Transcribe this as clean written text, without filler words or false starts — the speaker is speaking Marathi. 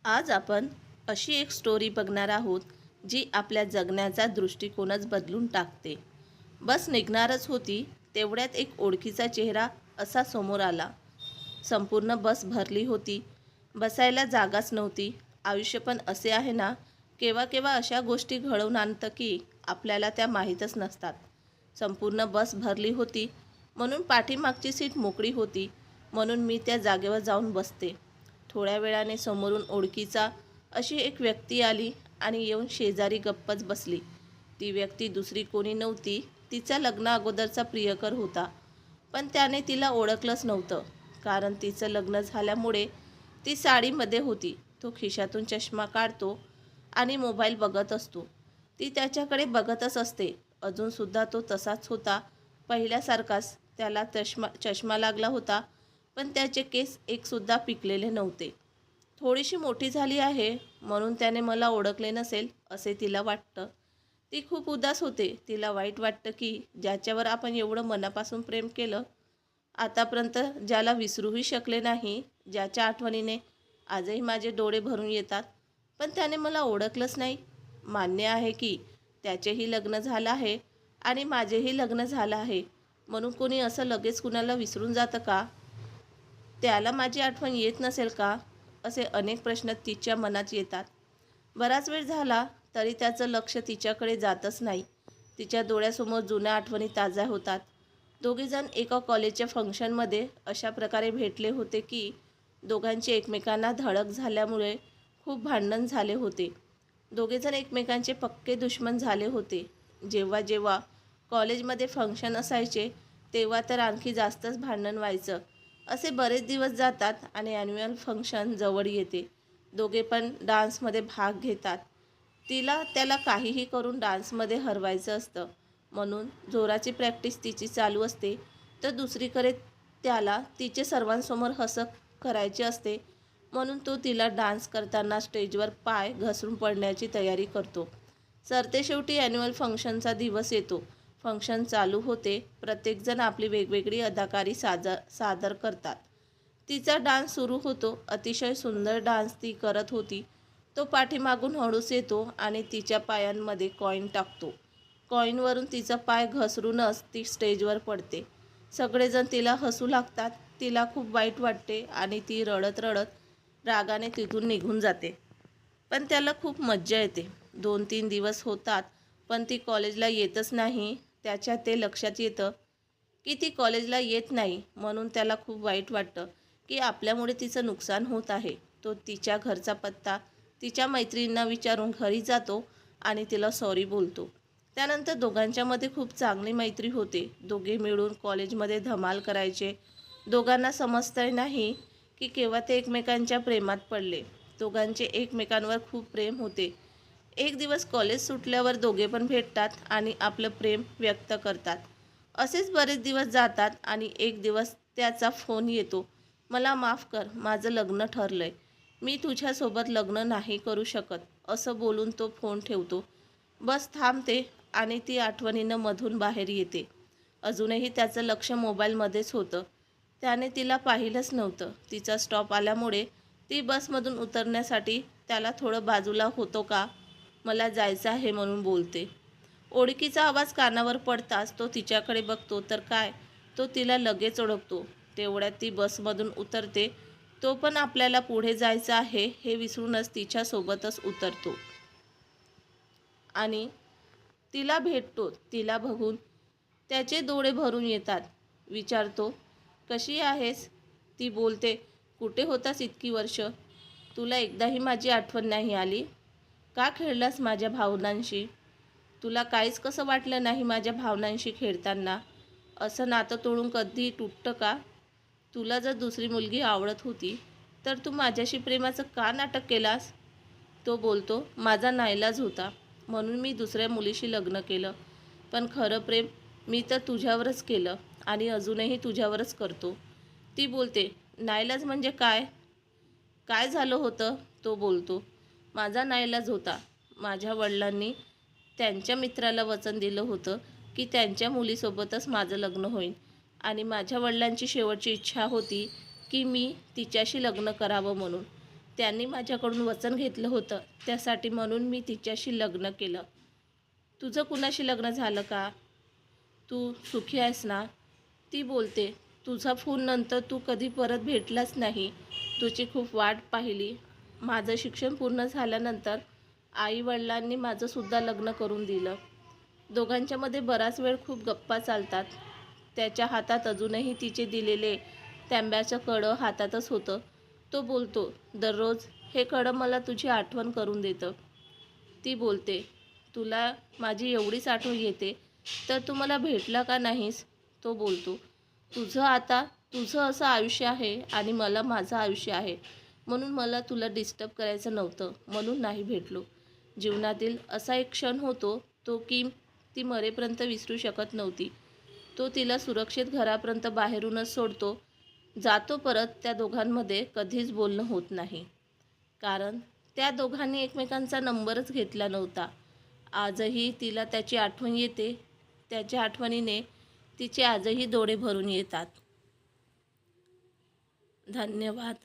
आज आपण अशी एक स्टोरी बघणार आहोत जी आपल्या जगण्याचा दृष्टिकोनच बदलून टाकते. बस निघणारच होती तेवढ्यात एक ओळखीचा चेहरा असा समोर आला. संपूर्ण बस भरली होती. बसायला जागाच नव्हती. आयुष्य पण असे आहे ना, केव्हा केव्हा अशा गोष्टी घडवून आणतं की आपल्याला त्या माहीतच नसतात. संपूर्ण बस भरली होती म्हणून पाठीमागची सीट मोकळी होती म्हणून मी त्या जागेवर जाऊन बसते. थोड्या वेळाने समोरून ओळखीचा अशी एक व्यक्ती आली आणि येऊन शेजारी गप्पच बसली. ती व्यक्ती दुसरी कोणी नव्हती, तिचा लग्ना अगोदरचा प्रियकर होता. पण त्याने तिला ओळखलंच नव्हतं, कारण तिचं लग्न झाल्यामुळे ती साडीमध्ये होती. तो खिशातून चष्मा काढतो आणि मोबाईल बघत असतो. ती त्याच्याकडे बघतच असते. अजूनसुद्धा तो तसाच होता, पहिल्यासारखाच. त्याला चष्मा चष्मा लागला होता, पण त्याचे केस एकसुद्धा पिकलेले नव्हते. थोडीशी मोठी झाली आहे म्हणून त्याने मला ओळखले नसेल असे तिला वाटतं. ती खूप उदास होते. तिला वाईट वाटतं की ज्याच्यावर आपण एवढं मनापासून प्रेम केलं, आतापर्यंत ज्याला विसरूही शकले नाही, ज्याच्या आठवणीने आजही माझे डोळे भरून येतात, पण त्याने मला ओळखलंच नाही. मान्य आहे की त्याचेही लग्न झालं आहे आणि माझेही लग्न झालं आहे, म्हणून कोणी असं लगेच कुणाला विसरून जातं का? त्याला माझी आठवण येत नसेल का? असे अनेक प्रश्न तिच्या मनात येतात. बराच वेळ झाला तरी त्याचं लक्ष तिच्याकडे जातच नाही. तिच्या डोळ्यासमोर जुन्या आठवणी ताज्या होतात. दोघेजण एका कॉलेजच्या फंक्शनमध्ये अशा प्रकारे भेटले होते की दोघांची एकमेकांना धडक झाल्यामुळे खूप भांडण झाले होते. दोघेजण एकमेकांचे पक्के दुश्मन झाले होते. जेव्हा जेव्हा कॉलेजमध्ये फंक्शन असायचे तेव्हा तर आणखी जास्तच भांडण व्हायचं. असे बरेच दिवस जातात आणि ॲन्युअल फंक्शन जवळ येते. दोघे पण डान्समध्ये भाग घेतात. त्याला काहीही करून डान्समध्ये हरवायचं असतं, म्हणून जोराची प्रॅक्टिस तिची चालू असते. तर दुसरीकडे त्याला तिचे सर्वांसमोर हसं करायचे असते, म्हणून तो तिला डान्स करताना स्टेजवर पाय घसरून पडण्याची तयारी करतो. सरतेशेवटी ॲन्युअल फंक्शनचा दिवस येतो. फंक्शन चालू होते. प्रत्येकजण आपली वेगवेगळी अदाकारी सादर करतात. तिचा डान्स सुरू होतो. अतिशय सुंदर डान्स ती करत होती. तो पाठीमागून हळूच येतो आणि तिच्या पायांमध्ये कॉईन टाकतो. कॉईनवरून तिचा पाय घसरूनच ती स्टेजवर पडते. सगळेजण तिला हसू लागतात. तिला खूप वाईट वाटते आणि ती रडत रडत रागाने तिथून निघून जाते. पण त्याला खूप मज्जा येते. 2-3 दिवस होतात पण ती कॉलेजला येतच नाही. त्याच्या ते लक्षात येतं की ती कॉलेजला येत नाही, म्हणून त्याला खूप वाईट वाटतं की आपल्यामुळे तिचं नुकसान होत आहे. तो तिच्या घरचा पत्ता तिच्या मैत्रिणींना विचारून घरी जातो आणि तिला सॉरी बोलतो. त्यानंतर दोघांच्यामध्ये खूप चांगली मैत्री होते. दोघे मिळून कॉलेजमध्ये धमाल करायचे. दोघांना समजतही नाही की केव्हा ते एकमेकांच्या प्रेमात पडले. दोघांचे एकमेकांवर खूप प्रेम होते. एक दिवस कॉलेज सुटल्यावर दोघे पण भेटतात आणि आपलं प्रेम व्यक्त करतात. असेच बरेच दिवस जातात आणि एक दिवस त्याचा फोन येतो. मला माफ कर, माझं लग्न ठरलंय. मी तुझ्यासोबत लग्न नाही करू शकत, असं बोलून तो फोन ठेवतो. बस थांबते आणि ती आठवणीनं मधून बाहेर येते. अजूनही त्याचं लक्ष मोबाईलमध्येच होतं. त्याने तिला पाहिलंच नव्हतं. तिचा स्टॉप आल्यामुळे ती बसमधून उतरण्यासाठी त्याला थोडं बाजूला होतो का, मला जायचं आहे म्हणून बोलते. ओळखीचा आवाज कानावर पडताच तो तिच्याकडे बघतो तर काय, तो तिला लगेच ओळखतो. तेवढ्यात ती बसमधून उतरते. तो पण आपल्याला पुढे जायचं आहे हे विसरूनच तिच्यासोबतच उतरतो आणि तिला भेटतो. तिला बघून त्याचे डोळे भरून येतात. विचारतो, कशी आहेस? ती बोलते, कुठे होतास इतकी वर्ष? तुला एकदाही माझी आठवण नाही आली? का खेळलास माझ्या भावनांशी? तुला काहीच कसं वाटलं नाही माझ्या भावनांशी खेळताना? असं नातं तोडून कधी तुटतं का? तुला जर दुसरी मुलगी आवडत होती तर तू माझ्याशी प्रेमाचं का नाटक केलास? तो बोलतो, माझा नाईलाज होता म्हणून मी दुसऱ्या मुलीशी लग्न केलं. पण खरं प्रेम मी तर तुझ्यावरच केलं आणि अजूनही तुझ्यावरच करतो. ती बोलते, नाईलाज म्हणजे काय? काय झालं होतं? तो बोलतो, माझा नाईलाज होता. माझ्या वडिलांनी त्यांच्या मित्राला वचन दिलं होतं की त्यांच्या मुलीसोबतच माझं लग्न होईल आणि माझ्या वडिलांची शेवटची इच्छा होती की मी तिच्याशी लग्न करावं म्हणून. त्यांनी माझ्याकडून वचन घेतलं होतं त्यासाठी, म्हणून मी तिच्याशी लग्न केलं. तुझं कुणाशी लग्न झालं का? तू सुखी आहेस ना? ती बोलते, तुझा फोन नंतर तू कधी परत भेटलाच नाही. तुझी खूप वाट पाहिली. माझं शिक्षण पूर्ण झाल्यानंतर आई-वडिलांनी माझंसुद्धा लग्न करून दिलं. दोघांच्यामध्ये बराच वेळ खूप गप्पा चालतात. त्याच्या हातात अजूनही तिचे दिलेले तांब्याचं कड़ं हातातच होतं. तो बोलतो, दररोज हे कड़ं मला तुझी आठवण करून देतं. ती बोलते, तुला माझी एवढीच आठवण येते तर तू मला भेटला का नाहीस? तो बोलतो, तुझं असं आयुष्य आहे आणि मला माझं आयुष्य आहे, म्हणून मला तुला डिस्टर्ब करायचं नव्हतं, म्हणून नाही भेटलो. जीवनातील असा एक क्षण होतो तो की ती मरेपर्यंत विसरू शकत नव्हती. तो तिला सुरक्षित घरापर्यंत बाहेरूनच सोडतो. जातो परत. त्या दोघांमध्ये कधीच बोलणं होत नाही, कारण त्या दोघांनी एकमेकांचा नंबरच घेतला नव्हता. आजही तिला त्याची आठवण येते. त्याच्या आठवणीने तिचे आजही डोळे भरून येतात. धन्यवाद.